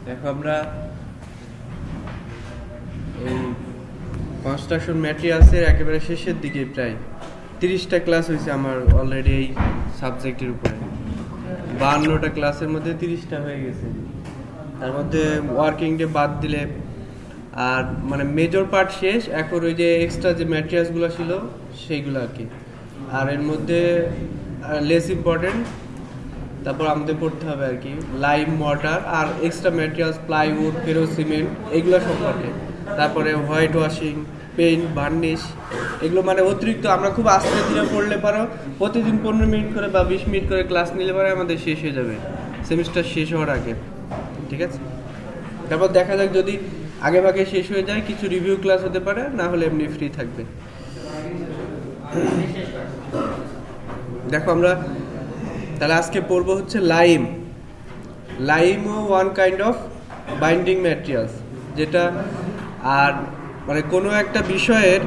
দেখো আমরা এই কনস্ট্রাকশন ম্যাটেরিয়ালসের একেবারে শেষের দিকে প্রায় 30টা ক্লাস হয়েছে আমার অলরেডি এই সাবজেক্টের উপরে। 52টা ক্লাসের মধ্যে 30টা হয়ে গেছে, তার মধ্যে ওয়ার্কিং ডে বাদ দিলে আর মানে মেজর পার্ট শেষ। এখন ওই যে এক্সট্রা যে ম্যাটেরিয়ালসগুলো ছিল সেইগুলো আর কি, আর এর মধ্যে লেস ইম্পর্টেন্ট তারপর আমাদের পড়তে হবে আর কি লাইম মর্টার আর এক্সট্রা ম্যাটেরিয়ালস প্লাইউড ফেরো সিমেন্ট এগুলো সম্পর্কে। তারপরে হোয়াইট ওয়াশিং, পেইন্ট, ভার্নিশ, এগুলো মানে অতিরিক্ত আমরা খুব আস্তে ধীরে পড়লে পারো প্রতিদিন 15 মিনিট করে বা 20 মিনিট করে ক্লাস নিলে পরে আমাদের শেষ হয়ে যাবে সেমিস্টার শেষ হওয়ার আগে, ঠিক আছে? তারপর দেখা যাক যদি আগে ভাগে শেষ হয়ে যায় কিছু রিভিউ ক্লাস হতে পারে, না হলে এমনি ফ্রি থাকবে। দেখো আমরা তাহলে আজকে পড়বো হচ্ছে লাইম। লাইমও one kind of binding materials, যেটা আর মানে কোনো একটা বিষয়ের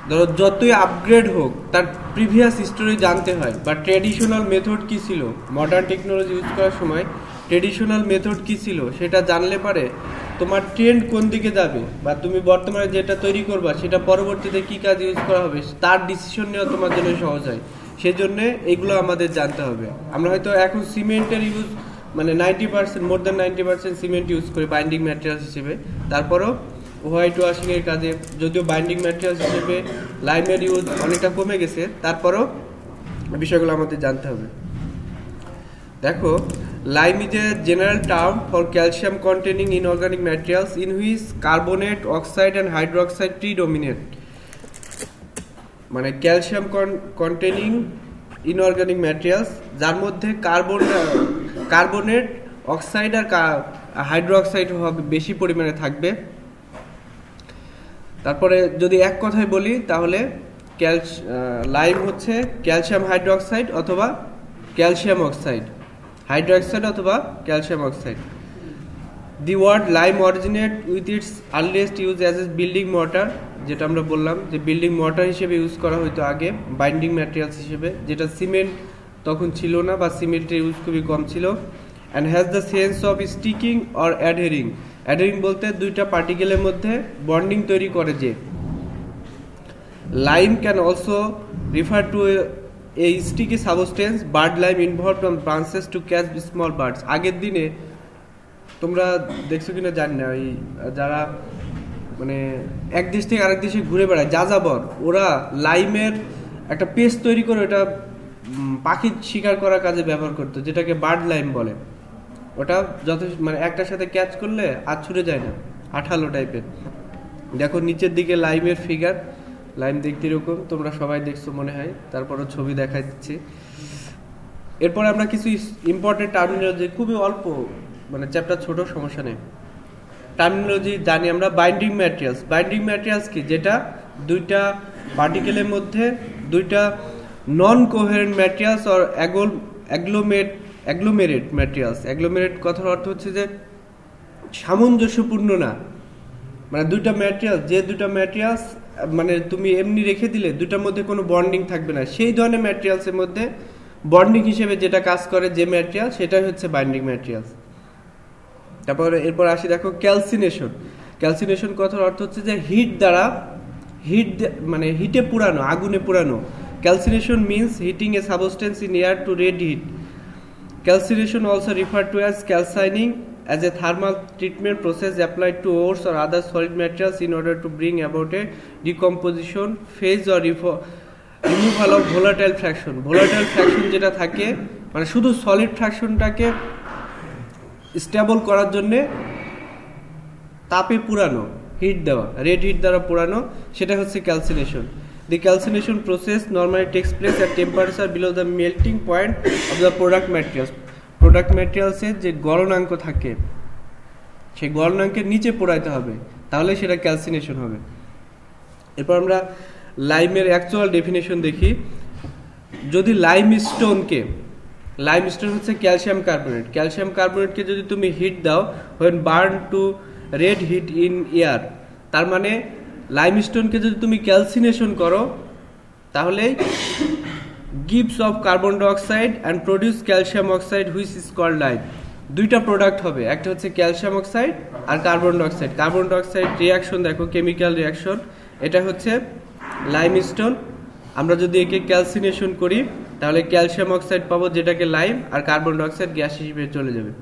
ধরো যতই আপগ্রেড হোক তার প্রিভিয়াস হিস্টোরি জানতে হয়, বা ট্র্যাডিশনাল মেথড কী ছিল, মডার্ন টেকনোলজি ইউজ করার সময় ট্র্যাডিশনাল মেথড কী ছিল সেটা জানলে পারে তোমার ট্রেন্ড কোন দিকে যাবে, বা তুমি বর্তমানে যেটা তৈরি করবা সেটা পরবর্তীতে কী কাজ ইউজ করা হবে তার ডিসিশন নেওয়া তোমার জন্য সহজ হয়। সেই জন্যে এগুলো আমাদের জানতে হবে। আমরা হয়তো এখন সিমেন্টের ইউজ মানে 90%, মোর দ্যান 90% সিমেন্ট ইউজ করি বাইন্ডিং ম্যাটেরিয়ালস হিসেবে। তারপরও হোয়াইট ওয়াশিংয়ের কাজে যদিও বাইন্ডিং ম্যাটেরিয়ালস হিসেবে লাইমের ইউজ অনেকটা কমে গেছে, তারপরও বিষয়গুলো আমাদের জানতে হবে। দেখো lime is a general term for calcium containing inorganic materials in which carbonate, oxide and hydroxide predominate. মানে ক্যালসিয়াম কন্টেনিং ইনঅর্গানিক ম্যাটেরিয়ালস যার মধ্যে কার্বনেট, অক্সাইড আর হাইড্রোক্সাইড বেশি পরিমাণে থাকবে। তারপরে যদি এক কথায় বলি তাহলে লাইম হচ্ছে ক্যালসিয়াম হাইড্রোক্সাইড অথবা ক্যালসিয়াম অক্সাইড, হাইড্রোক্সাইড অথবা calcium oxide. The word lime originate with its earliest use as a building mortar, যেটা আমরা বললাম যে বিল্ডিং মর্টার হিসেবে ইউজ করা হতো আগে বাইন্ডিং ম্যাটেরিয়ালস হিসেবে, যেটা সিমেন্ট তখন ছিল না বা সিমেন্টের ইউজ খুবই কম ছিল। And has the sense of sticking or adhering. Adhering বলতে দুইটা পার্টিকেলের মধ্যে বন্ডিং তৈরি করে যে। Lime can also refer to A sticky substance bird lime involved on branches to catch small birds. আগের দিনে তোমরা দেখছো কিনা জানি না, ওই যারা মানে এক দেশ থেকে আরেক দেশে ঘুরে বেড়ায় যাযাবর, ওরা লাইমের একটা পেস্ট তৈরি করে ওটা পাখি শিকার করার কাজে ব্যবহার করতো, যেটাকে বার্ড লাইম বলে। ওটা যথেষ্ট মানে একটার সাথে ক্যাচ করলে আর ছুটে যায় না, আঠালো টাইপের। দেখো নিচের দিকে লাইমের ফিগার, লাইম দেখতে এরকম, তোমরা সবাই দেখছো মনে হয়, তারপরও ছবি দেখা দিচ্ছি। এরপর আমরা কিছু ইম্পর্টেন্ট টার্মিনোলজি, খুবই অল্প মানে চ্যাপ্টার ছোট, সমস্যা নেই। টার্মিনোলজি জানি আমরা। বাইন্ডিং ম্যাটেরিয়ালস, বাইন্ডিং ম্যাটেরিয়ালস কি, যেটা দুইটা পার্টিকেলের মধ্যে দুইটা নন কোহেরেন্ট ম্যাটেরিয়ালস অর অ্যাগ্লোমেরেট ম্যাটেরিয়ালস। অ্যাগ্লোমেরেট কথার অর্থ হচ্ছে যে সামঞ্জস্যপূর্ণ না, মানে দুইটা ম্যাটেরিয়ালস, যে দুইটা ম্যাটেরিয়ালস মানে তুমি এমনি রেখে দিলে দুইটার মধ্যে কোনো বন্ডিং থাকবে না, সেই ধরনের ম্যাটেরিয়ালসের মধ্যে বন্ডিং হিসেবে যেটা কাজ করে যে ম্যাটেরিয়াল, সেটাই হচ্ছে বাইন্ডিং ম্যাটেরিয়ালস। তারপরে এরপর আসি, দেখো ক্যালসিনেশন। ক্যালসিনেশন কথার অর্থ হচ্ছে যে মানে হিটে পুরানো, আগুনে পুরানো। Calcination means heating a substance in air to red heat. Calcination also referred to as calcining as a thermal treatment process applied to ores or other solid materials in order to bring about a decomposition phase or removal of volatile fraction. Volatile fraction যেটা থাকে মানে শুধু solid ফ্র্যাকশনটাকে stable করার জন্যে তাপে পুরানো, hit দেওয়া, red hit দ্বারা পুরানো, সেটা হচ্ছে calcination. The calcination process normally takes place at temperature below the melting point of the product materials. Product materials এর যে গলনাঙ্ক থাকে সেই গলনাঙ্কের নিচে পোড়াইতে হবে, তাহলে সেটা ক্যালসিনেশন হবে। এরপর আমরা লাইমের অ্যাকচুয়াল ডেফিনেশন দেখি। যদি লাইমস্টোন হচ্ছে ক্যালসিয়াম কার্বনেট। ক্যালসিয়াম কার্বনেটকে যদি তুমি হিট দাও, when burned to red heat in air, তার মানে লাইমস্টোনকে যদি তুমি ক্যালসিনেশন করো তাহলে gives off carbon dioxide and produce calcium oxide which is called lime. দুইটা প্রোডাক্ট হবে, একটা হচ্ছে ক্যালসিয়াম অক্সাইড আর carbon dioxide. Carbon dioxide reaction দেখো, কেমিক্যাল রিয়াকশন, এটা হচ্ছে লাইমস্টোন। আমরা যদি একে ক্যালসিনেশন করি তাহলে ক্যালসিয়াম অক্সাইড পাবো, যেটাকে লাইম, আর কার্বন ডাইঅক্সাইড গ্যাস হিসেবে চলে যাবে।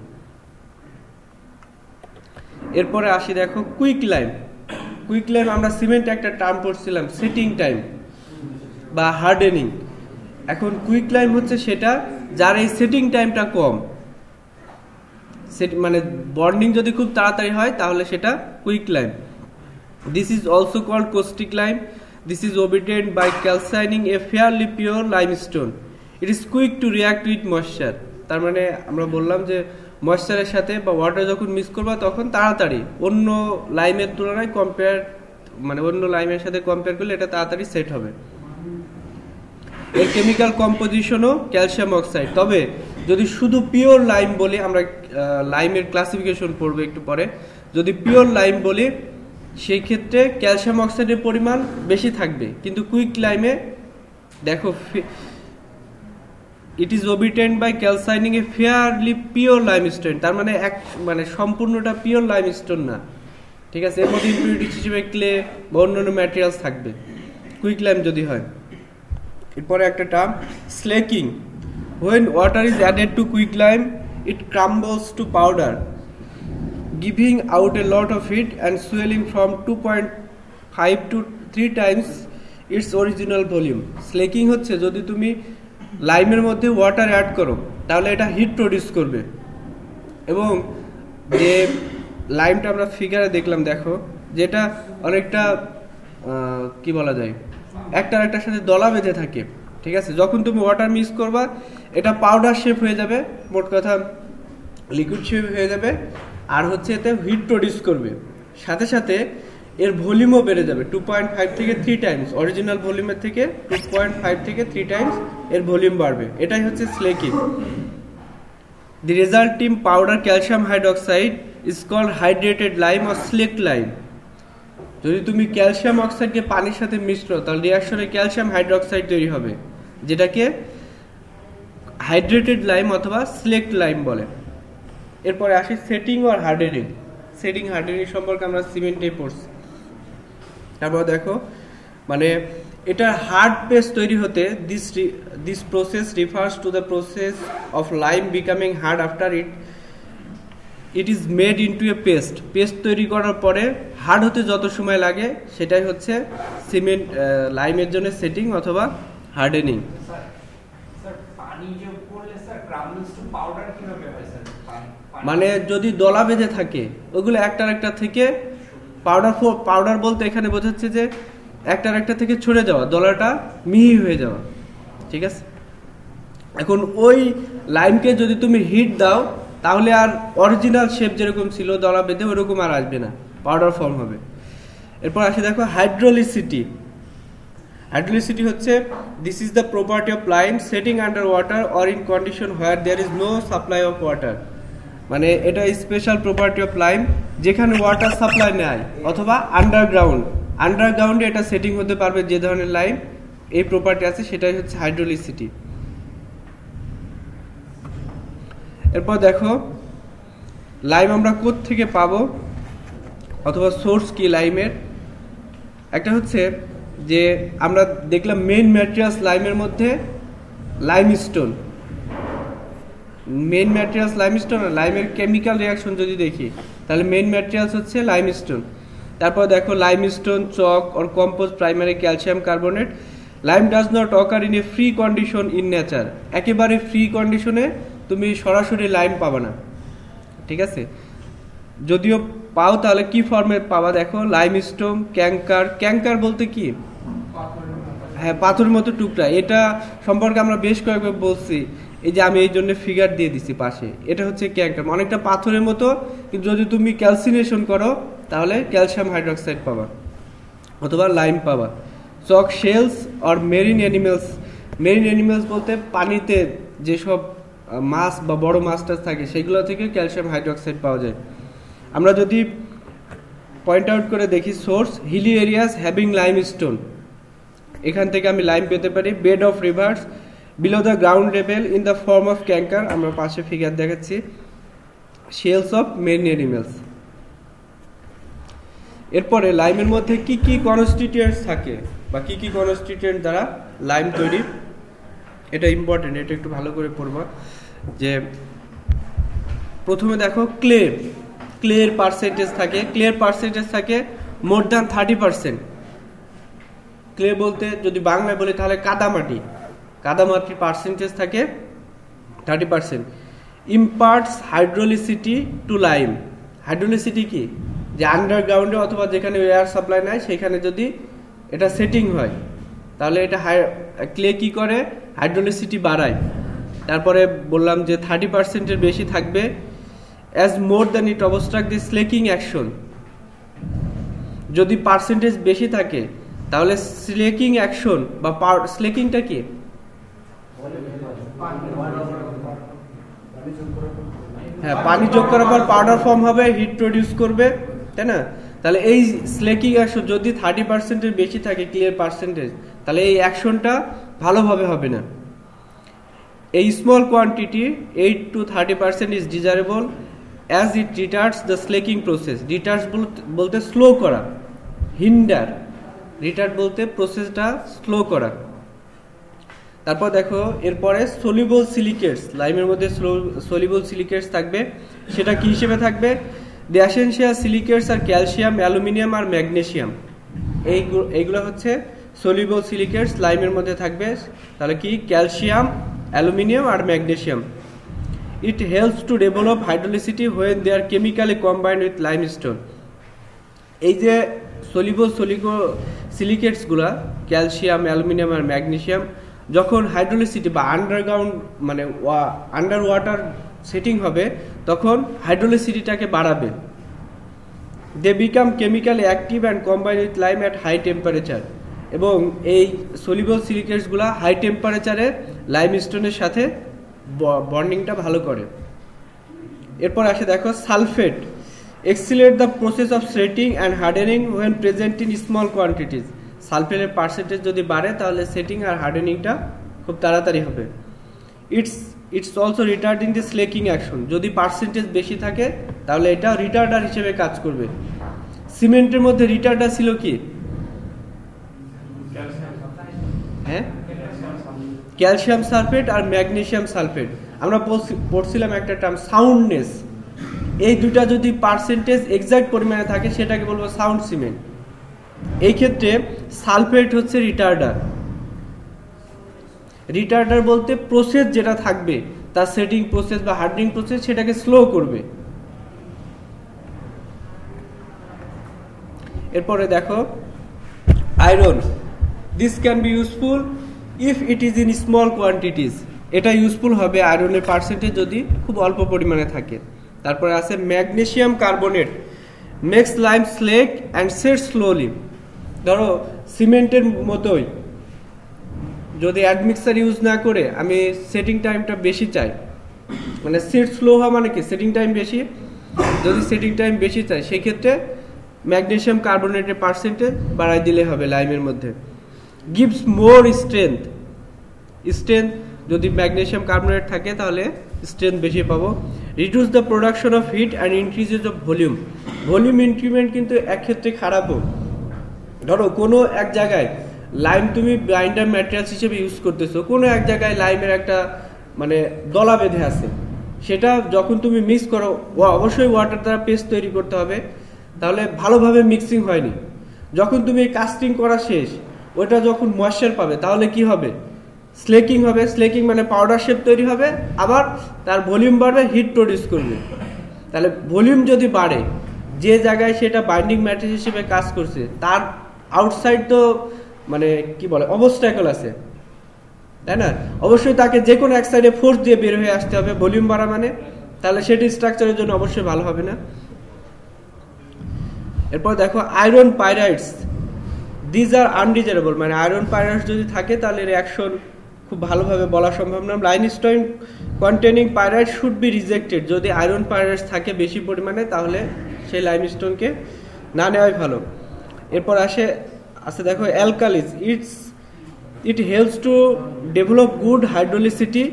এরপরে আসি দেখো কুইক লাইম। কুইক লাইম আমরা সিমেন্টে একটা টার্ম পড়ছিলাম, সেটিং টাইম বা হার্ডেনিং। এখন কুইক লাইম হচ্ছে সেটা যার এই সেটিং টাইমটা কম, মানে বন্ডিং যদি খুব তাড়াতাড়ি হয় তাহলে সেটা quick lime. This is also called caustic lime. This is obtained by calcining a fairly pure limestone. It is quick to react with moisture. তার মানে আমরা বললাম যে ময়েশ্চারের সাথে বা ওয়াটার যখন মিক্স করবা তখন তাড়াতাড়ি অন্য লাইমের তুলনায় অন্য লাইমের সাথে কম্পেয়ার করলে এটা তাড়াতাড়ি সেট হবে। এর কেমিক্যাল কম্পোজিশনও ক্যালসিয়াম অক্সাইড। তবে যদি শুধু পিওর লাইম বলি, আমরা লাইমের ক্লাসিফিকেশন পড়বো একটু পরে, যদি পিওর লাইম বলি সেই ক্ষেত্রে ক্যালসিয়াম অক্সাইডের পরিমাণ বেশি থাকবে, কিন্তু কুইক লাইমে দেখো it is obtained by calcining a fairly pure limestone। তার মানে সম্পূর্ণটা পিওর লাইমস্টোন না, ঠিক আছে, এর মধ্যে ইম্পিউরিটিস হিসেবে ক্লে বা অন্যান্য ম্যাটেরিয়ালস থাকবে কুইক লাইম যদি হয়। এরপরে একটা term স্লেকিং। when water is added to quick lime it crumbles to powder, giving out a lot of heat and swelling from 2.5 to 3 times its original volume. স্লেকিং হচ্ছে যদি তুমি লাইমের মধ্যে ওয়াটার অ্যাড করো তাহলে এটা হিট প্রডিউস করবে, এবং যে লাইমটা আমরা ফিগারে দেখলাম দেখো, যেটা অনেকটা কি বলা যায়, একটার সাথে দলা বেঁধে থাকে, ঠিক আছে। যখন তুমি ওয়াটার মিক্স করবা এটা পাউডার শেপ হয়ে যাবে, মোট কথা লিকুইড শেপ হয়ে যাবে, আর হচ্ছে এতে হিট প্রডিউস করবে, সাথে সাথে এর ভলিউমও বেড়ে যাবে 2.5 থেকে 3 টাইমস, অরিজিনাল ভলিউমের থেকে 2.5 থেকে 3 টাইমস এর ভলিউম বাড়বে। এটাই হচ্ছে slaking. The resulting powder calcium hydroxide is called hydrated lime or slaked lime. যদি তুমি ক্যালসিয়াম অক্সাইডকে পানির সাথে মিশ্র তাহলে রিয়াকশনে ক্যালসিয়াম হাইড্রোক্সাইড তৈরি হবে, যেটাকে হাইড্রেটেড লাইম অথবা স্লেকড লাইম বলে। এরপরে আসি সেটিং আর হার্ডেনিং। সেটিং হার্ডেনিং সম্পর্কে আমরা সিমেন্টে পড়ছি। তারপর দেখো মানে এটার হার্ড পেস্ট তৈরি হতে this process refers to the process of lime becoming hard after it is made into a paste. Paste তৈরি করার পরে হার্ড হতে যত সময় লাগে সেটাই হচ্ছে সিমেন্ট লাইমের জন্য সেটিং অথবা হার্ডেনিং। মানে যদি দলা বেঁধে থাকে ওগুলো একটা থেকে পাউডার বলতে এখানে বোঝাচ্ছে যে একটা থেকে ছড়ে যাওয়া, দলাটা মিহি হয়ে যাওয়া, ঠিক আছে। এখন ওই লাইমকে যদি তুমি হিট দাও তাহলে আর অরিজিনাল শেপ যেরকম ছিল দলা বেঁধে ওরকম আর আসবে না, পাউডার ফর্ম হবে। এরপর আসে দেখো হাইড্রোলিসিটি। হাইড্রোলিসিটি হচ্ছে this is the property of lime setting under water or in condition where there is no supply of water. মানে এটা স্পেশাল প্রপার্টি অফ লাইম যেখানে ওয়াটার সাপ্লাই নেয় অথবা আন্ডারগ্রাউন্ডে এটা সেটিং হতে পারবে, যে ধরনের লাইম এই প্রপার্টি আছে সেটাই হচ্ছে হাইড্রোলিসিটি। এরপর দেখো লাইম আমরা কোত্থেকে পাবো অথবা সোর্স কি লাইমের। একটা হচ্ছে যে আমরা দেখলাম মেইন ম্যাটেরিয়ালস লাইমের মধ্যে লাইমস্টোন, মেইন ম্যাটেরিয়ালস লাইমস্টোন। আর লাইমের কেমিক্যাল রিয়াকশন যদি দেখি তাহলে মেইন ম্যাটেরিয়ালস হচ্ছে লাইমস্টোন। তারপর দেখো limestone chalk or compose primary calcium carbonate. Lime does not occur in a free condition in nature. একেবারে ফ্রি কন্ডিশনে তুমি সরাসরি লাইম পাবা না, ঠিক আছে। যদিও পাও তাহলে কি ফর্মে পাবা দেখো, লাইমস্টোন, ক্যাঙ্কার বলতে কি, হ্যাঁ পাথরের মতো টুকরা। এটা সম্পর্কে আমরা বেশ কয়েকবার বলছি, এই যে আমি এই জন্য ফিগার দিয়ে দিছি পাশে, এটা হচ্ছে ক্যাঙ্কার, অনেকটা পাথরের মতো, কিন্তু যদি তুমি ক্যালসিনেশন করো তাহলে ক্যালসিয়াম হাইড্রোক্সাইড পাবা অথবা লাইম পাবা। চক শেলস আর মেরিন অ্যানিমেলস বলতে পানিতে যেসব মাছ বা বড় মাছটা থাকে সেগুলো থেকে ক্যালসিয়াম হাইড্রোক্সাইড পাওয়া যায়। আমরা যদি পয়েন্ট আউট করে দেখি source hilly areas having limestone, এখান থেকে আমি লাইম পেতে পারি। Bed of rivers below the ground level in the form of kankar, আমরা পাশে ফিগার দেখাচ্ছি। Shells of marine animals. এরপরে লাইমের মধ্যে কি কি কনস্টিটিউয়েন্টস থাকে বা কি কি কনস্টিটিউয়েন্ট দ্বারা লাইম তৈরি, এটা ইম্পর্টেন্ট, এটা একটু ভালো করে পড়বা। যে প্রথমে দেখো ক্লের পার্সেন্টেজ থাকে মোর দ্যান 30%। ক্লে বলতে যদি বাংলায় বলি তাহলে কাদামাটির পার্সেন্টেজ থাকে 30%। ইম্পার্টস হাইড্রোলিসিটি টু লাইম। হাইড্রোলিসিটি কি, যে আন্ডারগ্রাউন্ডে অথবা যেখানে এয়ার সাপ্লাই নাই সেখানে যদি এটা সেটিং হয় তাহলে এটা ক্লে কি করে, হাইড্রোলিসিটি বাড়ায়। তারপরে বললাম যে 30%-এর বেশি থাকবে। As more than it abstract the slaking action. যদি পার্সেন্টেজ বেশি থাকে তাহলে স্লেকিং অ্যাকশন বা স্লেকিংটা কি, হ্যাঁ, পানি যোগ করার পর পাউডার ফর্ম হবে, হিট প্রডিউস করবে, তাই না? তাহলে এই স্লেকিং অ্যাকশন যদি 30%-এর বেশি থাকে ক্লিয়ার পার্সেন্টেজ, তাহলে এই অ্যাকশনটা ভালোভাবে হবে না। এই small quantity 8 to 30% is desirable as it retards the slaking process. Retards বলতে স্লো করা, হিন্ডার, রিটার্ড বলতে প্রসেসটা স্লো করা। তারপর দেখো এরপরে সলিউবল সিলিকেটস, লাইমের মধ্যে সলিউবল সিলিকেটস থাকবে। সেটা কি হিসেবে থাকবে, দ্য এসেনশিয়াল সিলিকেটস আর ক্যালসিয়াম, অ্যালুমিনিয়াম আর ম্যাগনেসিয়াম। এইগুলো হচ্ছে সলিউবল সিলিকেটস লাইমের মধ্যে থাকবে। তাহলে কি, ক্যালসিয়াম, অ্যালুমিনিয়াম আর magnesium. It helps to develop hydraulicity when they are chemically combined with limestone. এই যে সলিউবল সিলিকেটসগুলা ক্যালসিয়াম, অ্যালুমিনিয়াম আর ম্যাগনেসিয়াম যখন হাইড্রোলিসিটি বা আন্ডারগ্রাউন্ড মানে আন্ডার ওয়াটার সেটিং হবে তখন হাইড্রোলিসিটিটাকে বাড়াবে। They become chemically active and combine with lime at high temperature. এবং এই সলিউবল সিলিকেটসগুলা হাই টেম্পারেচারে লাইমস্টোনের সাথে বন্ডিংটা ভালো করে। এরপর আসে দেখো sulphate. Accelerate the process of setting and hardening when present in small quantities. সালফেটের পার্সেন্টেজ যদি বাড়ে তাহলে সেটিং আর হার্ডেনিংটা খুব তাড়াতাড়ি হবে। It's also retarding the slaking action. যদি পার্সেন্টেজ বেশি থাকে তাহলে এটা রিটার্ডার হিসেবে কাজ করবে। সিমেন্টের মধ্যে রিটার্ডার ছিল কি, হ্যাঁ, ক্যালসিয়াম সালফেট আর ম্যাগনেসিয়াম সালফেট। আমরা পড়ছিলাম একটা টার্ম সাউন্ডনেস। এই দুটা যদি পার্সেন্টেজ এক্সাক্ট পরিমাণে থাকে সেটাকে বলবো সাউন্ড সিমেন্ট। এই ক্ষেত্রে সালফেট হচ্ছে রিটার্ডার বলতে প্রসেস যেটা থাকবে তার সেটিং প্রসেস বা হার্ডনিং প্রসেস সেটাকে স্লো করবে। এরপরে দেখো iron. This can be useful if it is in small quantities. এটা ইউজফুল হবে আয়রনের পার্সেন্টেজ যদি খুব অল্প পরিমাণে থাকে। তারপরে আছে magnesium carbonate makes lime slake and set slowly. ধরো সিমেন্টের মতোই যদি অ্যাডমিক্সার ইউজ না করে আমি সেটিং টাইমটা বেশি চাই, মানে সেট স্লো হওয়া মানে কি সেটিং টাইম বেশি, যদি সেটিং টাইম বেশি চাই সেক্ষেত্রে ম্যাগনেসিয়াম কার্বনেটের পার্সেন্টেজ বাড়াই দিলে হবে লাইমের মধ্যে। গিভস মোর স্ট্রেংথ যদি ম্যাগনেসিয়াম কার্বনেট থাকে তাহলে স্ট্রেংথ বেশি পাবো। Reduce the production of heat and increases of volume increment কিন্তু এক ক্ষেত্রে খারাপও। ধরো কোনো এক জায়গায় লাইম তুমি বাইন্ডার ম্যাটেরিয়ালস হিসেবে ইউজ করতেছো, কোনো এক জায়গায় লাইমের একটা মানে দলা বেঁধে আছে, সেটা যখন তুমি মিক্স করো অবশ্যই ওয়াটার দ্বারা পেস্ট তৈরি করতে হবে, তাহলে ভালোভাবে মিক্সিং হয়নি। যখন তুমি কাস্টিং করা শেষ ওটা যখন ময়েশ্চার পাবে তাহলে কি হবে, স্লেকিং হবে। স্লেকিং মানে পাউডার শেপ তৈরি হবে, আবার তার ভলিউম বাড়বে, হিট প্রডিউস করবে। তাহলে ভলিউম যদি বাড়ে, যে জায়গায় সেটা বাইন্ডিং ম্যাটেরিয়াল হিসেবে কাজ করছে তার আউটসাইড তো মানে কি বলে অবস্ট্যাকল আছে, তাই না? অবশ্যই তাকে যে কোনো এক সাইডে ফোর্স দিয়ে বের হয়ে আসতে হবে ভলিউম বাড়া মানে, তাহলে সেটি স্ট্রাকচারের জন্য অবশ্যই ভালো হবে না। এরপর দেখো iron pyrites. These are undesirable, মানে আয়রন পাইরাইটস যদি থাকে তাহলে রিঅ্যাকশন খুব ভালোভাবে বলা সম্ভব না। Limestone containing pyrite should be rejected. যদি আয়রন পাইরাইটস থাকে বেশি পরিমাণে তাহলে সেই লাইমস্টোনকে না নেওয়াই ভালো। এরপর আসে দেখো alkalis. It helps to develop good hydraulicity.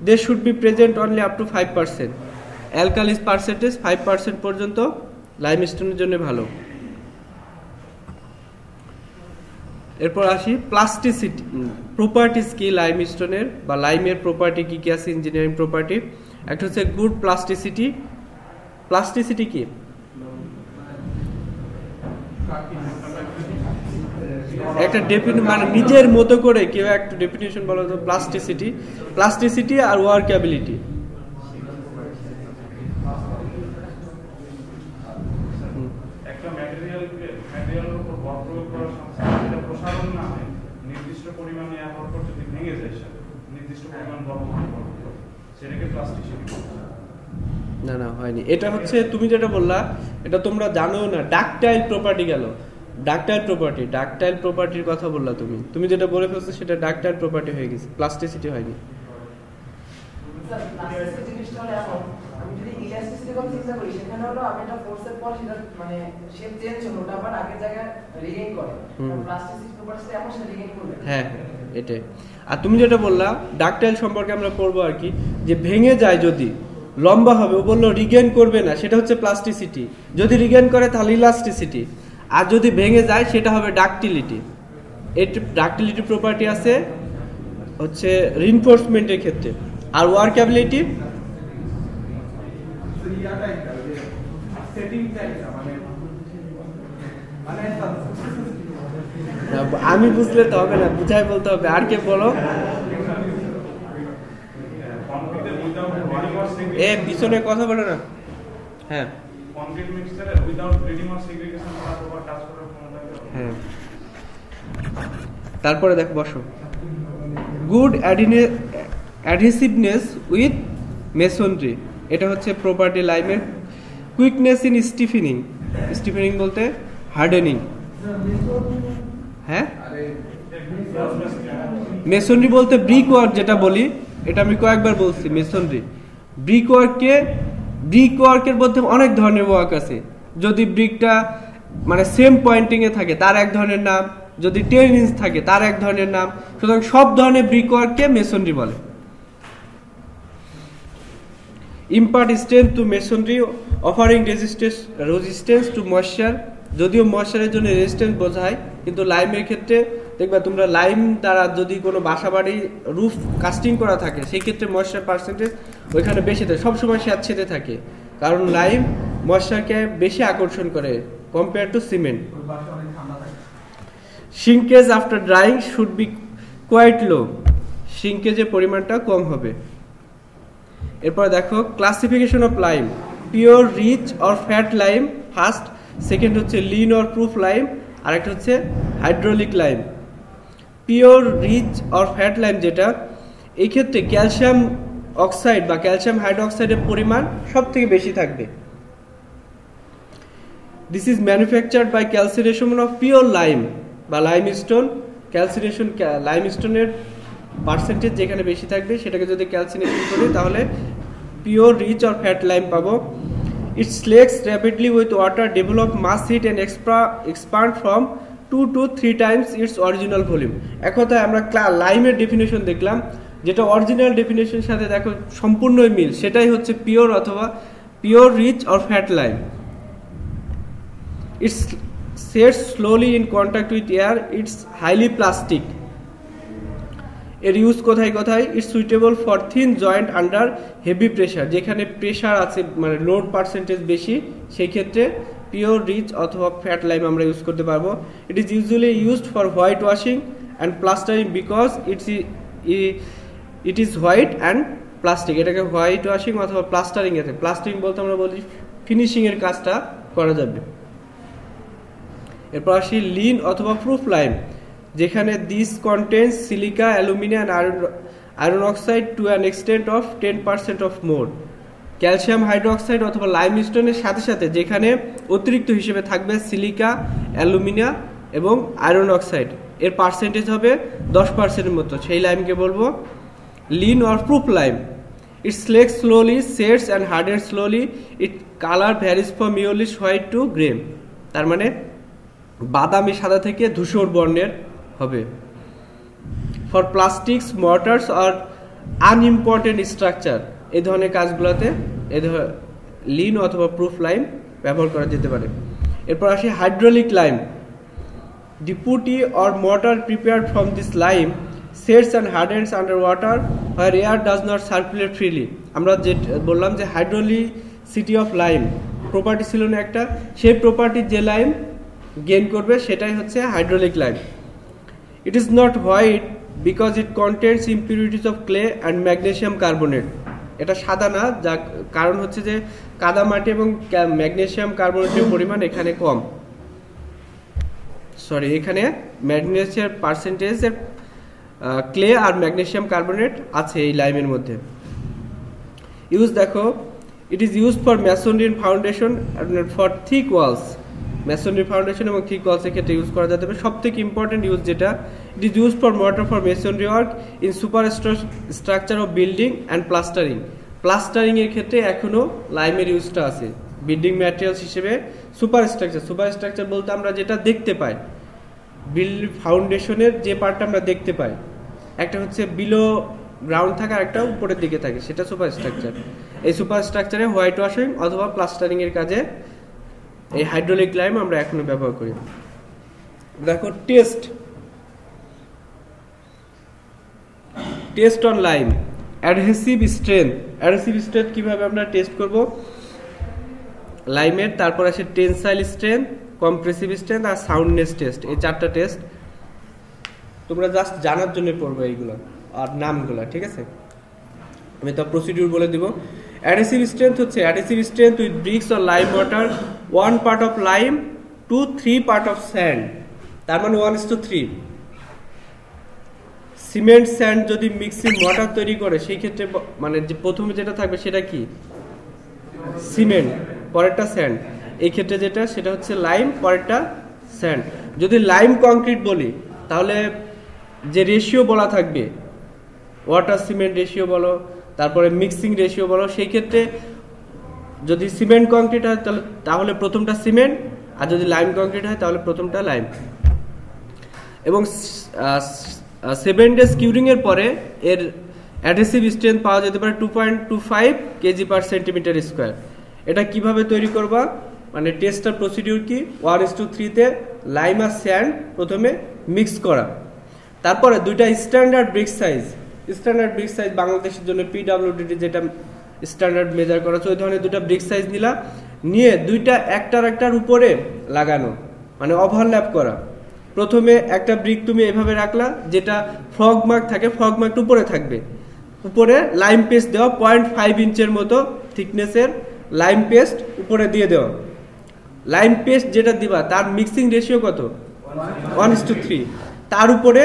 They should be present only up to 5%। Alkalis percentage 5% পর্যন্ত লাইমস্টোনের জন্য ভালো। এরপর আসি প্লাস্টিসিটি প্রপার্টিস কি লাইমস্টোনের বা লাইমের প্রপার্টি কি কি আছে ইঞ্জিনিয়ারিং প্রপার্টি। একটা হচ্ছে গুড প্লাস্টিসিটি। প্লাস্টিসিটি কি? একটা মানে নিজের মতো করে কেউ একটা ডেফিনিশন বলা তো প্লাস্টিসিটি। প্লাস্টিসিটি আর ওয়ার্কেবিলিটি। একটা ম্যাটেরিয়ালের উপর বল প্রয়োগ করার সাথে এটা প্রসারণ না হয়, নির্দিষ্ট পরিমাণে হওয়ার পর যদি ভেঙে যায় সেটা নির্দিষ্ট পরিমাণ বল সেটাকে প্লাস্টিসিটি। না না হয়নি, এটা হচ্ছে তুমি যেটা বললা এটা তোমরা জানো না, ডাকটাইল প্রপার্টি গেল। ডাকটাইল প্রপার্টির কথা বললা তুমি যেটা বলে ফেলছো সেটা ডাকটাইল প্রপার্টি হয়ে গেছে, প্লাস্টিসিটি হয়নি। হ্যাঁ এটাই। আর তুমি যেটা বললা ডাকটাইল সম্পর্কে আমরা পড়বো আর কি, যে ভেঙে যায় যদি লম্বা হবে, ও বললো রিগেন করবে না, সেটা হচ্ছে প্লাস্টিসিটি। যদি রিগেন করে তাহলে ইলাস্টিসিটি, আর যদি ভেঙে যায় সেটা হবে ডাকটিলিটি। এই ডাকটিলিটি প্রপার্টি আছে হচ্ছে রিইনফোর্সমেন্টের ক্ষেত্রে। আর ওয়ার্কেবিলিটি আমি বুঝলে তো হবে না, বুঝাই বলতে হবে। আর কে বলো? এ পিছনে কথা বলে না। হ্যাঁ হ্যাঁ, তারপরে দেখো বসো। গুড অ্যাডহেসিভনেস উইথ মেসনরি, এটা হচ্ছে প্রপার্টি লাইমের। কুইকনেস ইন স্টিফেনিং বলতে হার্ডেনিং। হ্যাঁ মেসনরি বলতে ব্রিক ওয়ার্ক যেটা বলি, এটা আমি কয়েকবার বলছি। মেসনরি ব্রিক ওয়ার্কের মধ্যে অনেক ধরনের ওয়ার্ক আছে। যদি ব্রিকটা মানে সেম পয়েন্টিং এ থাকে তার এক ধরনের নাম, যদি 10 ইঞ্চ থাকে তার এক ধরনের নাম। সুতরাং সব ধরনের ব্রিক ওয়ার্ককে মেসনরি বলে। Impart strength to masonry offering resistance to moisture, যদিও ময়েশ্চারের জন্য রেজিস্ট্যান্স বোঝায়, কিন্তু লাইমের ক্ষেত্রে দেখবা তোমরা লাইম দ্বারা যদি কোনো বাসাবাড়ি রুফ কাস্টিং করা থাকে সেই ক্ষেত্রে ময়েশ্চার পার্সেন্টেজ ওইখানে বেশি থাকে, সবসময় স্যাঁতসেঁতে থাকে, কারণ লাইম ময়েশ্চারকে বেশি আকর্ষণ করে compare to cement. Shrinkage after drying should be quite low, শ্রিঙ্কেজের পরিমাণটা কম হবে। এরপর দেখো classification of lime, pure rich or fat lime first, second হচ্ছে লিন অর প্রুফ লাইম, আর একটা হচ্ছে hydraulic lime. Pure rich or fat lime যেটা, এই ক্ষেত্রে ক্যালসিয়াম অক্সাইড বা ক্যালসিয়াম হাইড্রোক্সাইডের পরিমাণ সব থেকে বেশি থাকবে। This is manufactured by calcination of pure lime বা লাইমস্টোন। ক্যালসিনেশন লাইমস্টোনের পার্সেন্টেজ যেখানে বেশি থাকবে সেটাকে যদি ক্যালসিনেশন করি তাহলে pure rich or fat lime পাবো। It slakes rapidly with water, develop mass heat and expand from 2 to 3 times its original volume. এক কথায় আমরা লাইমের ডেফিনেশন দেখলাম, যেটা অরিজিনাল ডেফিনেশনের সাথে দেখো সম্পূর্ণই মিল, সেটাই হচ্ছে পিওর অথবা pure rich or fat lime. Its sets slowly in contact with air, it's highly plastic. এর ইউজ কোথায় কোথায়? It's suitable for thin joint under heavy pressure, যেখানে প্রেশার আছে মানে লোড পার্সেন্টেজ বেশি, সেই ক্ষেত্রে পিওর রিচ অথবা ফ্যাট লাইম আমরা ইউজ করতে পারবো। It is usually used for white washing and plastering because it is white and plastic. এটাকে হোয়াইট ওয়াশিং অথবা প্লাস্টারিং এতে, প্লাস্টারিং বলতে আমরা বলি ফিনিশিং এর কাজটা করা যাবে। এরপর আসি লিন অথবা প্রুফ লাইম, যেখানে this contains silica, aluminium, iron oxide to an extent of 10% of more. Calcium hydroxide অথবা লাইমস্টোনের সাথে সাথে যেখানে অতিরিক্ত হিসেবে থাকবে সিলিকা, অ্যালুমিনিয়াম এবং আয়রন অক্সাইড, এর পার্সেন্টেজ হবে 10%-এর মতো, সেই লাইমকে বলবো lean or proof lime. It slakes slowly, sets and hardens slowly, it colour varies from yellowish white to grey, তার মানে বাদামি সাদা থেকে ধূসর বর্ণের হবে। ফর প্লাস্টিক্স, মর্টার্স আর আনইম্পর্টেন্ট স্ট্রাকচার, এই ধরনের কাজগুলোতে লিন অথবা প্রুফ লাইম ব্যবহার করা যেতে পারে। এরপর আসি hydraulic lime. The putty or mortar prepared from this lime sets and hardens under water where air does not circulate freely. আমরা যে বললাম যে হাইড্রোলিসিটি অফ লাইম প্রপার্টি ছিল না একটা, সেই প্রপার্টি যে লাইম গেইন করবে সেটাই হচ্ছে hydraulic lime. It is not white because it contains impurities of clay and magnesium carbonate. এটা সাদা না, যা কারণ হচ্ছে যে কাদামাটি এবং ম্যাগনেসিয়াম কার্বনেটের পরিমাণ এখানে কম। সরি, এখানে ম্যাগনেসিয়াম পার্সেন্টেজের ক্লে আর ম্যাগনেসিয়াম কার্বনেট আছে এই লাইমের মধ্যে। ইউজ দেখো, it is use for masonry foundation for thick walls. Masonry foundation এবং থিক ওয়ালসের ক্ষেত্রে ইউজ করা যেতে পারে। সব থেকে ইম্পর্টেন্ট ইউজ যেটা, it is use for mortar for masonry work in super structure of building and plastering. প্লাস্টারিংয়ের ক্ষেত্রে এখনও লাইমের ইউজটা আছে বিল্ডিং ম্যাটেরিয়ালস হিসেবে। সুপার স্ট্রাকচার বলতে আমরা যেটা দেখতে পাই, বিল্ডিং ফাউন্ডেশনের যে পার্টটা আমরা দেখতে পাই, একটা হচ্ছে বিলো গ্রাউন্ড থাকে আর একটা উপরের দিকে থাকে, সেটা সুপার স্ট্রাকচার। এই সুপার স্ট্রাকচারে হোয়াইট ওয়াশিং অথবা প্লাস্টারিংয়ের কাজে এই হাইড্রোলিক লাইম আমরা এখনো ব্যবহার করি। দেখো test on lime. Adhesive strength কিভাবে আমরা টেস্ট করব লাইমের, তারপর আসে টেনসাইল স্ট্রেংথ, কম্প্রেসিভ স্ট্রেংথ আর সাউন্ডনেস টেস্ট। এই চারটা টেস্ট তোমরা জাস্ট জানার জন্য পড়বে এইগুলো আর নামগুলো, ঠিক আছে? আমি তো প্রসিডিউর বলে দিব। অ্যাডহেসিভ স্ট্রেংথ হচ্ছে adhesive strength with bricks or lime water 1 part of lime to 3 part of sand, তার মানে 1:3। সিমেন্ট স্যান্ড যদি মিক্সিং ওয়াটার তৈরি করে সেই ক্ষেত্রে মানে যে প্রথমে যেটা থাকবে সেটা কি সিমেন্ট, পরেরটা স্যান্ড। এই ক্ষেত্রে যেটা সেটা হচ্ছে লাইম, পরেরটা স্যান্ড। যদি লাইম কংক্রিট বলি তাহলে যে রেশিও বলা থাকবে, ওয়াটার সিমেন্ট রেশিও বলো, তারপরে মিক্সিং রেশিও বলো, সেই ক্ষেত্রে যদি সিমেন্ট কংক্রিট হয় তাহলে প্রথমটা সিমেন্ট, আর যদি লাইম কংক্রিট হয় তাহলে প্রথমটা লাইম। এবং 7 days কিউরিং এর পরে এর অ্যাডহেসিভ স্ট্রেংথ পাওয়া যেতে পারে 2.25 kg/cm²। এটা কিভাবে তৈরি করবা, মানে টেস্টার প্রসিডিউর কি, 1:3 লাইম আর স্যান্ড প্রথমে মিক্স করা, তারপরে দুইটা স্ট্যান্ডার্ড ব্রিক সাইজ বাংলাদেশের জন্য PWD যেটা স্ট্যান্ডার্ড মেজার করা আছে, ওই ধরনের দুটা ব্রিক সাইজ নিয়ে দুইটা একটার উপরে লাগানো, মানে ওভারল্যাপ করা। প্রথমে একটা ব্রিক তুমি এভাবে রাখলা, যেটা ফগ মার্ক থাকে, ফগ মার্ক উপরে থাকবে, উপরে লাইম পেস্ট দেওয়া 0.5 ইঞ্চের মতো থিকনেসের লাইম পেস্ট উপরে দিয়ে দেওয়া। লাইম পেস্ট যেটা দিবা তার মিক্সিং রেশিও কত, 1:3। তার উপরে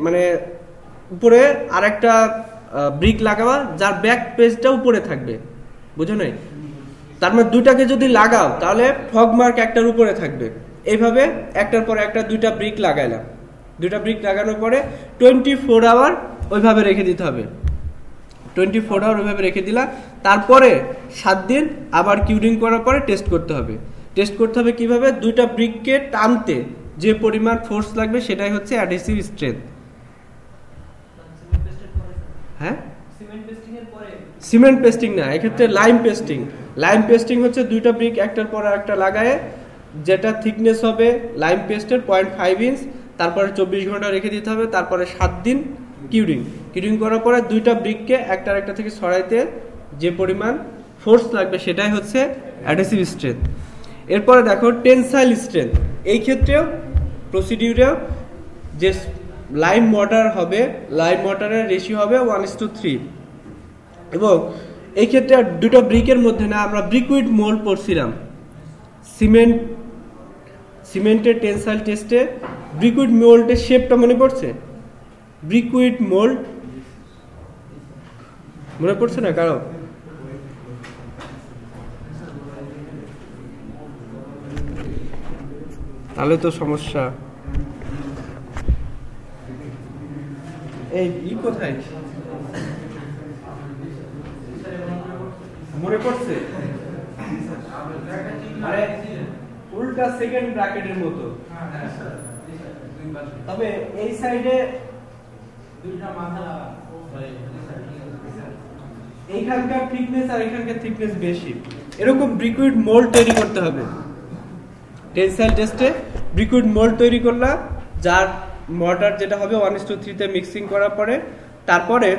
মানে উপরে আরেকটা ব্রিক লাগাবা যার ব্যাক পেজটা উপরে থাকবে, বুঝো নাই? তার মানে দুটাকে যদি লাগাও তাহলে ফগ মার্ক একটার উপরে থাকবে। এইভাবে একটার পর একটা দুইটা ব্রিক লাগাইলাম। দুইটা ব্রিক লাগানোর পরে 24 আওয়ার ওইভাবে রেখে দিতে হবে। 24 আওয়ার ওইভাবে রেখে দিলা, তারপরে 7 দিন আবার কিউরিং করার পরে টেস্ট করতে হবে। কিভাবে, দুইটা ব্রিককে টানতে যে পরিমাণ ফোর্স লাগবে সেটাই হচ্ছে অ্যাডহেসিভ স্ট্রেংথ। হ্যাঁ, সিমেন্ট পেস্টিং না, এক্ষেত্রে লাইম পেস্টিং হচ্ছে দুইটা ব্রিক একটার পর একটা লাগায়, যেটা থিকনেস হবে লাইম পেস্টের 0.5 ইঞ্চ, তারপরে 24 ঘন্টা রেখে দিতে হবে, তারপরে 7 দিন কিউরিং করার পরে দুইটা ব্রিককে একটা থেকে সরাইতে যে পরিমাণ ফোর্স লাগবে সেটাই হচ্ছে অ্যাডহেসিভ স্ট্রেংথ। এরপরে দেখো টেনসাইল স্ট্রেংথ। এই ক্ষেত্রেও প্রসিডিউরে যে লাইম ওয়াটার হবে, লাইম ওয়াটারের রেশিও হবে 1:3। এবং এই ক্ষেত্রে দুটো ব্রিকের মধ্যে না, আমরা ব্রিকুইড মোল্ড পড়ছিলাম সিমেন্টের টেনসাইল টেস্টে। ব্রিকুইড মোল্ডের শেপটা মনে পড়ছে? ব্রিকুইড মোল্ড মনে পড়ছে না কারো? তাহলে তো সমস্যা। এই কোথায় মনে পড়ছে? আরে উল্টা সেকেন্ড ব্র্যাকেটের মতো, তবে এই সাইডে দুইটা মাথা লাগা, এইখানকার থিকনেস আর এখানকার থিকনেস বেশি, এরকম লিকুইড মোল্ড তৈরি করতে হবে। টেনসাইল টেস্টে লিকুইড মোল্ড তৈরি করলা, যার মর্টার যেটা হবে 1:3 তে মিক্সিং করার পরে, তারপরে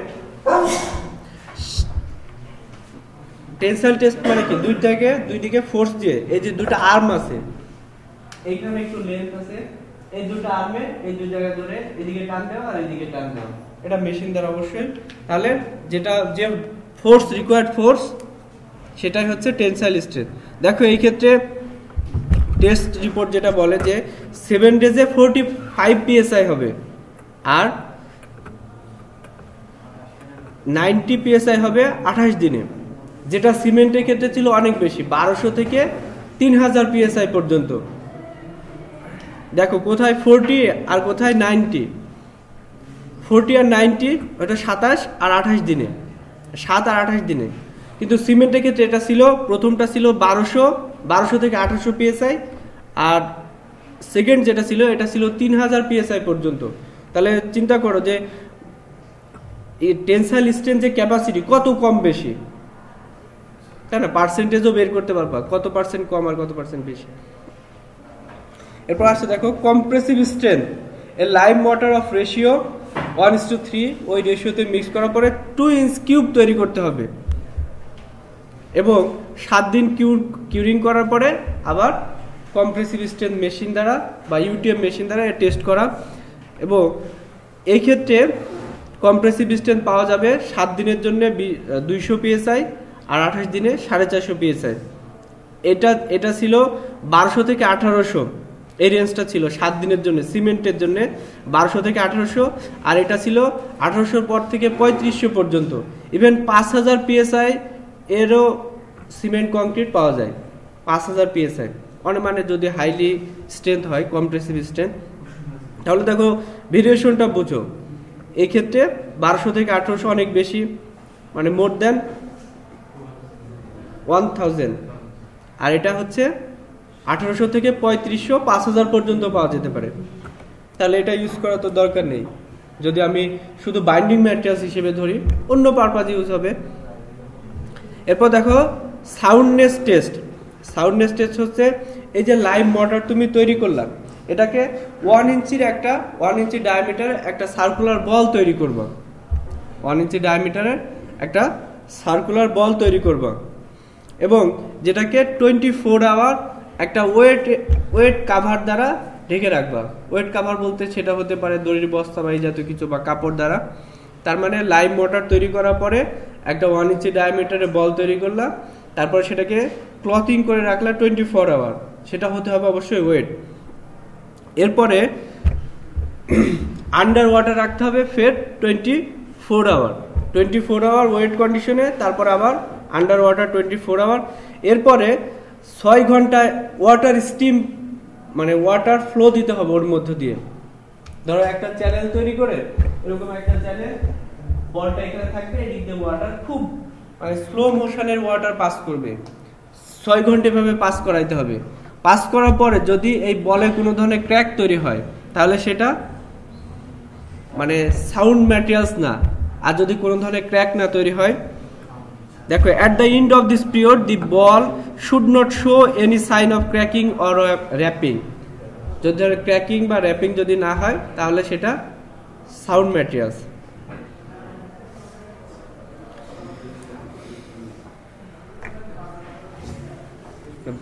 টেনসাইল টেস্ট মানে কি দুই দিকে ফোর্স দিয়ে, এই যে দুটো আর্ম আছে, এইখানে একটু লেন্থ আছে, এই দুটো আর্মে এই দুই জায়গায় ধরে এদিকে টান দেওয়া আর এদিকে টান দেওয়া, এটা মেশিন দ্বারা অবশ্যই। তাহলে যেটা যে ফোর্স রিকোয়ার্ড ফোর্স সেটাই হচ্ছে টেনসাইল স্ট্রেস। দেখো এই ক্ষেত্রে টেস্ট রিপোর্ট যেটা বলে যে 7 ডেজে 45 psi হবে, আর 90 psi হবে 28 দিনে, যেটা সিমেন্টের ক্ষেত্রে ছিল অনেক বেশি, 1200 থেকে 3000 psi পর্যন্ত। দেখো কোথায় 40 আর কোথায় 90, 40 আর 90 ওটা 27 আর 28 দিনে, 7 আর 28 দিনে। কিন্তু সিমেন্টের ক্ষেত্রে এটা ছিল, প্রথমটা ছিল 1200 থেকে 1800 psi, আর সেকেন্ড যেটা ছিল এটা ছিল 3000 psi পর্যন্ত। তাহলে চিন্তা করো যে এই টেনসাইল স্ট্রেন্থ যে ক্যাপাসিটি কত কম বেশি, তাই না? পার্সেন্টেজও বের করতে পারবা কত পার্সেন্ট কম আর কত পার্সেন্ট বেশি। এরপর আসছে দেখো compressive strength, A lime water of ratio 1:3, ওই রেশিওতে মিক্স করার পরে 2 ইঞ্চ কিউব তৈরি করতে হবে, এবং 7 দিন কিউরিং করার পরে আবার কম্প্রেসিভ স্ট্রেন্থ মেশিন দ্বারা বা ইউটিএম মেশিন দ্বারা টেস্ট করা। এবং এই ক্ষেত্রে কম্প্রেসিভ স্ট্রেন্থ পাওয়া যাবে 7 দিনের জন্য 200 psi আর 28 দিনে 450 psi। এটা ছিল 1200 থেকে 1800, এই রেঞ্জটা ছিল 7 দিনের জন্য সিমেন্টের জন্য 1200 থেকে 1800, আর এটা ছিল 1800 পর থেকে 3500 পর্যন্ত। ইভেন 5000 psi এরও সিমেন্ট কংক্রিট পাওয়া যায়, 5000 psi অনেক, মানে যদি হাইলি স্ট্রেংথ হয় কম্প্রেসিভ স্ট্রেংথ। তাহলে দেখো ভেরিয়েশনটা বুঝো, এই ক্ষেত্রে 1200 থেকে 1800 অনেক বেশি, মানে মোর দ্যান 1000, আর এটা হচ্ছে 1800 থেকে 3500, 5000 পর্যন্ত পাওয়া যেতে পারে। তাহলে এটা ইউজ করা তো দরকার নেই, যদি আমি শুধু বাইন্ডিং ম্যাটেরিয়ালস হিসেবে ধরি, অন্য পারপাজ ইউজ হবে। এরপর দেখো সাউন্ডনেস টেস্ট। সাউন্ডনেস টেস্ট হচ্ছে এই যে লাইম মর্টার তুমি তৈরি করলাম, এটাকে 1 ইঞ্চি ডায়ামিটারের একটা সার্কুলার বল তৈরি করব, 1 ইঞ্চি ডায়ামিটারের একটা সার্কুলার বল তৈরি করব, এবং যেটাকে 24 আওয়ার একটা ওয়েট কাভার দ্বারা ঢেকে রাখবা। ওয়েট কাভার বলতে সেটা হতে পারে দড়ির বস্তা বা এই জাতীয় কিছু, বা কাপড় দ্বারা। তার মানে লাইম মোটর তৈরি করার পরে একটা 1 ইঞ্চি ডায়ামিটারের বল তৈরি করলাম, তারপর সেটাকে ক্লথিং করে রাখলা 24 আওয়ার, সেটা হতে হবে অবশ্যই ওয়েট। এরপরে আন্ডার ওয়াটার রাখতে হবে ফের 24 আওয়ার ওয়েট কন্ডিশনে, তারপর আবার আন্ডার ওয়াটার 24 আওয়ার। এরপরে 6 ঘন্টায় ওয়াটার স্টিম, মানে ওয়াটার ফ্লো দিতে হবে ওর মধ্য দিয়ে। ধরো একটা চ্যানেল তৈরি করে, এরকম একটা চ্যানেল, বলটা এখানে থাকবে, এদিক দিয়ে ওয়াটার খুব মানে স্লো মোশনের ওয়াটার পাস করবে, 6 ঘন্টা এভাবে পাস করাইতে হবে। পাস করার পরে যদি এই বলে কোনো ধরনের ক্র্যাক তৈরি হয়, তাহলে সেটা মানে সাউন্ড ম্যাটেরিয়ালস না। আর যদি কোনো ধরনের ক্র্যাক না তৈরি হয়, দেখো at the end of this period the ball should not show any sign of cracking or wrapping। যদি ক্র্যাকিং বা র্যাপিং যদি না হয়, তাহলে সেটা সাউন্ড ম্যাটেরিয়ালস।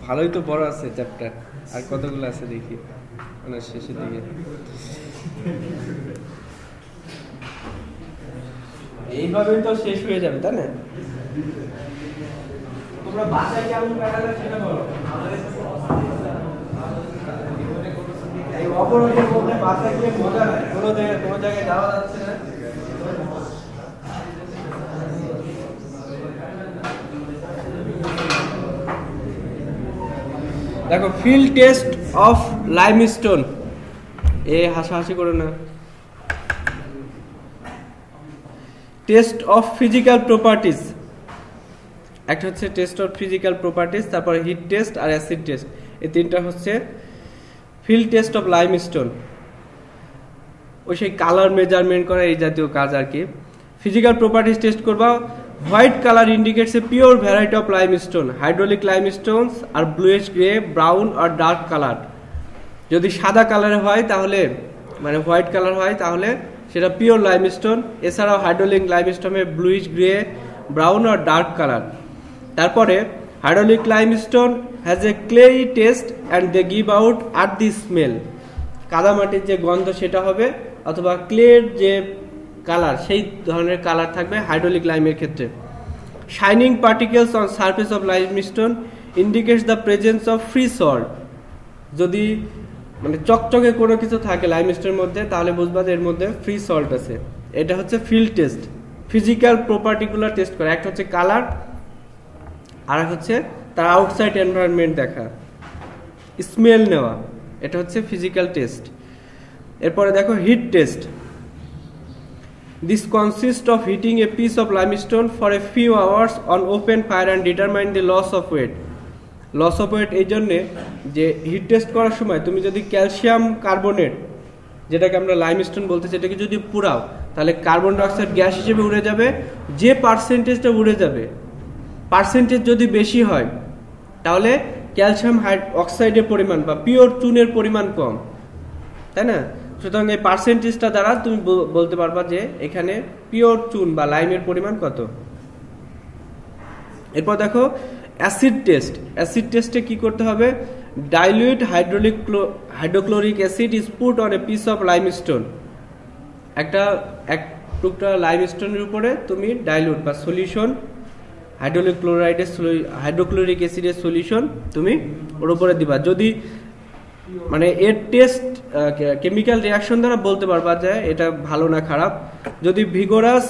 ভালোই তো বড় আছে চ্যাপ্টার, আর কতগুলো আছে দেখি মানে শেষের দিকে। এইভাবেই তো শেষ হয়ে যাবে, তাই না? তোমরা বাসায় কেমন কাটালে সেটা বলো। এই অপরাধের মধ্যে বাসায় গিয়ে মজা নেই, কোনো জায়গায় যাওয়া যাচ্ছে না। দেখো ফিল্ড টেস্ট অফ লাইমস্টোন, হাসাহাসি করো না। টেস্ট অফ ফিজিক্যাল প্রপার্টিজ, একটা হচ্ছে টেস্ট অফ ফিজিক্যাল প্রপার্টিজ, তারপরে হিট টেস্ট আর অ্যাসিড টেস্ট, এই তিনটা হচ্ছে ফিল্ড টেস্ট অফ লাইমস্টোন। ওই সেই কালার মেজারমেন্ট করা, এই জাতীয় কাজ আর কি। ফিজিক্যাল প্রপার্টিজ টেস্ট করবা, White color indicates a pure variety of limestone. Hydraulic limestones are bluish gray, brown or dark colored. যদি সাদা কালারে হয় তাহলে মানে হোয়াইট কালার হয় তাহলে সেটা পিওর লাইমস্টোন। এছাড়াও হাইড্রোলিক লাইমস্টোনে ব্লুইশ গ্রে, ব্রাউন আর ডার্ক কালার। তারপরে hydraulic limestone has a clayey taste and they give out earthy smell. কাদামাটির যে গন্ধ সেটা হবে, অথবা ক্লের যে কালার সেই ধরনের কালার থাকবে হাইড্রোলিক লাইমের ক্ষেত্রে। Shining particles on surface of limestone indicates the presence of free salt. যদি মানে চকচকে কোনো কিছু থাকে লাইমস্টোনের মধ্যে তাহলে বুঝবা যে এর মধ্যে ফ্রি সল্ট আছে। এটা হচ্ছে ফিল্ড টেস্ট, ফিজিক্যাল প্রপার্টিগুলো টেস্ট করা। একটা হচ্ছে কালার, আর হচ্ছে তার আউটসাইড এনভায়রনমেন্ট দেখা, স্মেল নেওয়া, এটা হচ্ছে ফিজিক্যাল টেস্ট। এরপরে দেখো heat test. This consists of heating a piece of limestone for a few hours on open fire and determine the loss of weight. Loss of weight এই জন্যে যে hit test করার সময় তুমি যদি ক্যালসিয়াম কার্বনেট, যেটাকে আমরা লাইমস্টোন বলতে, সেটাকে যদি পুরাও তাহলে কার্বন ডাইঅক্সাইড গ্যাস হিসেবে উড়ে যাবে। যে পার্সেন্টেজটা উড়ে যাবে, পার্সেন্টেজ যদি বেশি হয় তাহলে ক্যালসিয়াম অক্সাইডের পরিমাণ বা পিওর চুনের পরিমাণ কম, তাই না? সুতরাং এই পার্সেন্টেজটা দ্বারা তুমি বলতে পারবা যে এখানে পিওর চুন বা লাইমের পরিমাণ কত। এরপর দেখো অ্যাসিড টেস্ট। অ্যাসিড টেস্টে কি করতে হবে? Dilute hydrochloric acid is put on a piece of limestone. এক টুকরা লাইমস্টোনের উপরে তুমি ডাইলিউট বা সলিউশন, হাইড্রোক্লোরিক অ্যাসিডের সলিউশন তুমি ওর উপরে দিবা। যদি মানে এর টেস্ট কেমিক্যাল রিয়াকশন দ্বারা বলতে পারবা যে এটা ভালো না খারাপ। যদি vigorous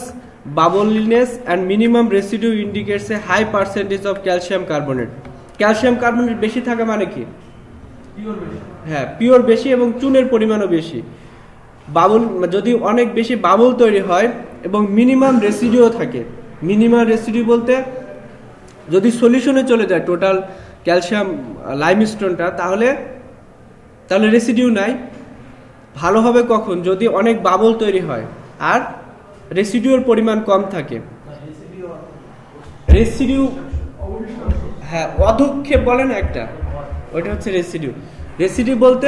bubbliness and minimum residue indicates a high percentage of calcium carbonate. Calcium carbonate বেশি থাকা মানে কি? হ্যাঁ, পিওর বেশি এবং চুনের পরিমাণও বেশি। বাবল যদি অনেক বেশি বাবল তৈরি হয় এবং মিনিমাম রেসিডিউ থাকে। মিনিমাম রেসিডিউ বলতে যদি সলিউশনে চলে যায় টোটাল ক্যালসিয়াম লাইমস্টোনটা, তাহলে রেসিডিউ নাই। ভালো হবে কখন? যদি অনেক বাবল তৈরি হয় আর রেসিডিউর পরিমাণ কম থাকে। রেসিডিউ, হ্যাঁ, অধক্ষেপ বলে না একটা, ওইটা হচ্ছে রেসিডিউ। রেসিডিউ বলতে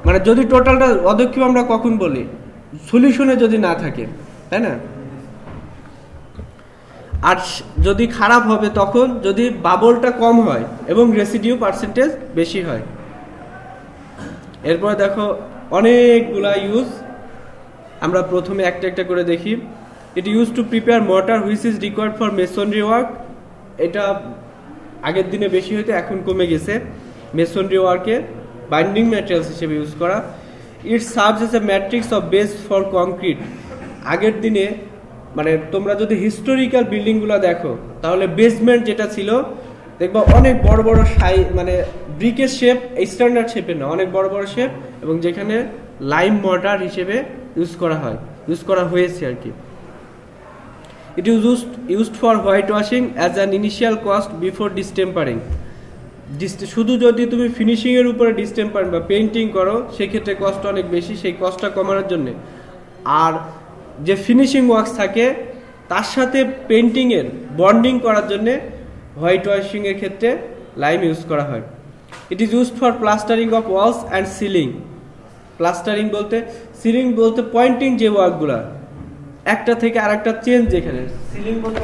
মানে যদি টোটালটা অধক্ষেপ আমরা কখন বলি? সলিউশনে যদি না থাকে, তাই না? আর যদি খারাপ হবে তখন যদি বাবলটা কম হয় এবং রেসিডিউ পার্সেন্টেজ বেশি হয়। এরপর দেখো অনেকগুলা ইউজ, আমরা প্রথমে একটা একটা করে দেখি। It use to prepare mortar which is required for masonry work. এটা আগের দিনে বেশি হইতো, এখন কমে গেছে। মেসনরি ওয়ার্কে বাইন্ডিং ম্যাটেরিয়ালস হিসেবে ইউজ করা। It serves as a matrix of base for concrete. আগের দিনে মানে তোমরা যদি হিস্টোরিক্যাল বিল্ডিংগুলো দেখো তাহলে বেসমেন্ট যেটা ছিল দেখবা অনেক বড় বড় মানে ব্রিকের শেপ, স্ট্যান্ডার্ড শেপে না, অনেক বড় বড় শেপ, এবং যেখানে লাইম মর্টার হিসেবে ইউজ করা হয়েছে আর কি। It is used for white washing as an initial cost before distempering. শুধু যদি তুমি ফিনিশিংয়ের উপরে ডিস্টেম্পারিং বা পেইন্টিং করো সেক্ষেত্রে কস্ট অনেক বেশি, সেই কস্টটা কমানোর জন্যে। আর যে ফিনিশিং ওয়ার্কস থাকে তার সাথে পেইন্টিংয়ের বন্ডিং করার জন্যে হোয়াইট ওয়াশিংয়ের ক্ষেত্রে লাইম ইউজ করা হয়। It is used for plastering of Waals and ceiling. Plastering বলতে, সিলিং বলতে পয়েন্টিং যে ওয়ার্কগুলা একটা থেকে আরেকটা চেঞ্জ, যেখানে সিলিং বলতে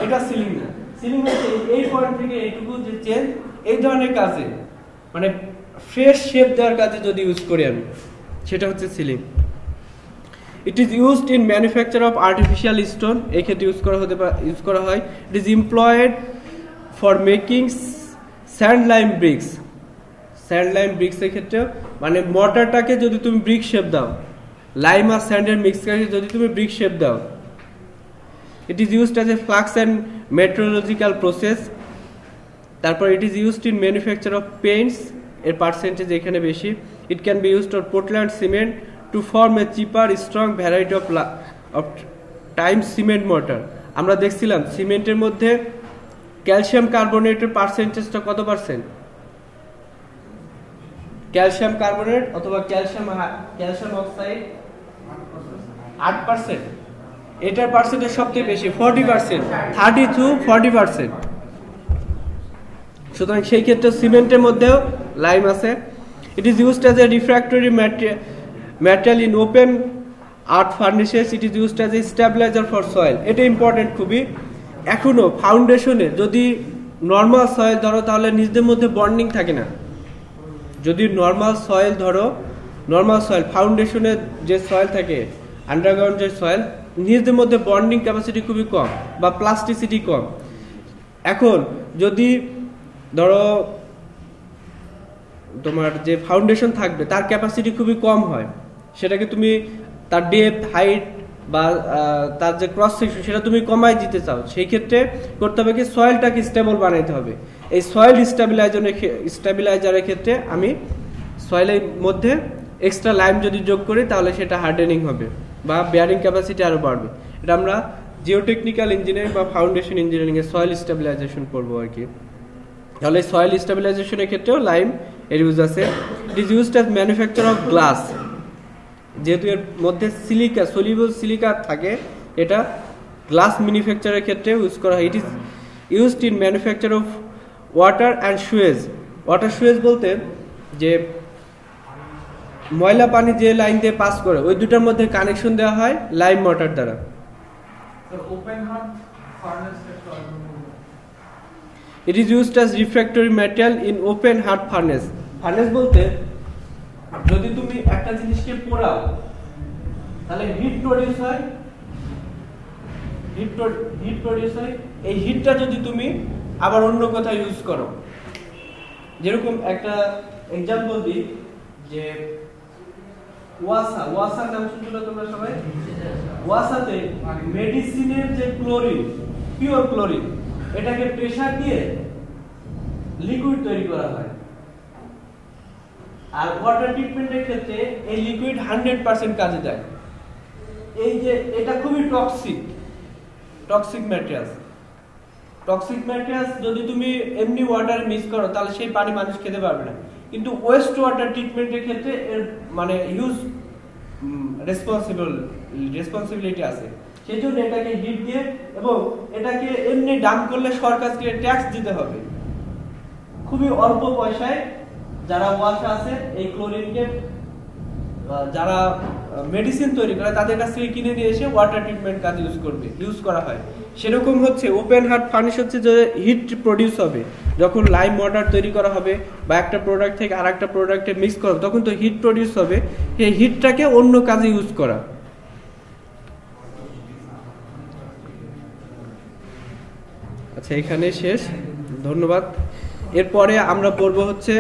এটা সিলিং না, সিলিং হচ্ছে এই পয়েন্ট থেকে এইটুকু যে চেঞ্জ, এই ধরনের কাজে মানে ফ্রেশ শেপ দেওয়ার কাজে যদি ইউজ করি আমি, সেটা হচ্ছে ceiling. It is used in manufacture of artificial stone. এই ক্ষেত্রে ইউজ করা হয়। It is employed for making sand lime bricks. Sand lime ব্রিক্সের ক্ষেত্রে মানে মর্টারটাকে যদি তুমি ব্রিক শেপ দাও, লাইম আর স্যান্ডের মিক্সচারে যদি তুমি ব্রিক শেপ দাও। It is used as a flux and metallurgical process. তারপর it is used in manufacture of paints, এর পার্সেন্টেজ এখানে বেশি। It can be used for Portland cement to form a cheaper strong variety of time cement mortar. আমরা দেখছিলাম সিমেন্টের মধ্যে calcium কার্বনেটের পার্সেন্টেজটা কত পার্সেন্ট? ক্যালসিয়াম কার্বনেট অথবা ক্যালসিয়াম অক্সাইড 8%। এটার পার্সেন্টেজ সবচেয়ে বেশি 40%, 30 to 40%। সুতরাং সেই ক্ষেত্রে সিমেন্টের মধ্যেও লাইম আছে। ইট is used as A refractory material in open earth ফার্নেসেস। It is used as A stabiliser for soil. এটা ইম্পর্টেন্ট খুবই। এখনো ফাউন্ডেশনে যদি নর্মাল সয়েল ধরো তাহলে নিজেদের মধ্যে বন্ডিং থাকে না। যদি নর্মাল সয়েল ধরো, নর্মাল সয়েল ফাউন্ডেশনে যে সয়েল থাকে, আন্ডারগ্রাউন্ড যে সয়েল, নিজেদের মধ্যে বন্ডিং ক্যাপাসিটি খুবই কম বা প্লাস্টিসিটি কম। এখন যদি ধরো তোমার যে ফাউন্ডেশন থাকবে তার ক্যাপাসিটি খুবই কম হয়, সেটাকে তুমি তার ডেপথ, হাইট বা তার যে ক্রস সেকশন সেটা তুমি কমাই দিতে চাও, সেই ক্ষেত্রে করতে হবে কি সয়েলটাকে স্টেবল বানাইতে হবে। এই সয়েল স্টেবিলাইজারের ক্ষেত্রে আমি সয়েলের মধ্যে এক্সট্রা লাইম যদি যোগ করি তাহলে সেটা হার্ডেনিং হবে বা বেয়ারিং ক্যাপাসিটি আরও বাড়বে। এটা আমরা জিওটেকনিক্যাল ইঞ্জিনিয়ারিং বা ফাউন্ডেশন ইঞ্জিনিয়ারিংয়ে সয়েল স্টেবিলাইজেশন করবো আর কি। তাহলে সয়েল স্টেবিলাইজেশনের ক্ষেত্রেও লাইম এর ইউজ আছে। ইট is used as manufacture of glass. যেহেতু এর মধ্যে সিলিকা, সলিউবল সিলিকা থাকে, এটা গ্লাস ম্যানুফ্যাকচারের ক্ষেত্রে ইউজ করা হয়। It is used in manufacture of water and Suez. Water Suez বলতে যে ময়লা পানি যে লাইন দিয়ে পাস করে ওই দুটার মধ্যে কানেকশন দেওয়া হয় লাইম মোটর দ্বারা। It is used as refractory material in open heart furnace. Furnace বলতে যদি তুমি একটা জিনিসকে পোড়াও তাহলে হিট প্রডিউস হয়, হিট প্রডিউস হয়। এই হিটটা যদি তুমি আবার অন্য কোথাও ইউজ করো, যেরকম একটা এক্সাম্পল দিই যে ওয়াসা নাম শুনছো তোমরা সবাই? ওয়াসাতে মেডিসিনের যে ক্লোরিন, পিওর ক্লোরিন, এটাকে প্রেসার দিয়ে লিকুইড তৈরি করা হয়। আর ওয়াটার ট্রিটমেন্টের ক্ষেত্রে এই লিকুইড 100% কাজে দেয়। এই যে এটা খুবই টক্সিক ম্যাটেরিয়ালস যদি তুমি এমনি ওয়াটার মিক্স করো তাহলে সেই পানি মানুষ খেতে পারবে না। কিন্তু ওয়েস্ট ওয়াটার ট্রিটমেন্টের ক্ষেত্রে এর মানে হিউজ রেসপন্সিবিলিটি আছে। সেই জন্য এটাকে হিট দিয়ে এবং এটাকে এমনি ডাম্প করলে সরকারকে ট্যাক্স দিতে হবে। খুবই অল্প পয়সায় যারা ওয়াশা আছে এই ক্লোরিনকে যারা মেডিসিন তৈরি করে তাদের কাছ থেকে কিনে নিয়ে এসে ওয়াটার ট্রিটমেন্ট কাজে ইউজ করা হয়। সেরকম হচ্ছে ওপেন হার্ট ফার্নেস হচ্ছে যে হিট প্রডিউস হবে যখন লাইম ওয়াটার তৈরি করা হবে বা একটা প্রোডাক্ট থেকে আরেকটা প্রোডাক্টে মিক্স করা হবে, তখন তো হিট প্রডিউস হবে। এই হিটটাকে অন্য কাজে ইউজ করা। আচ্ছা, এখানে শেষ, ধন্যবাদ। এরপরে আমরা পড়বো হচ্ছে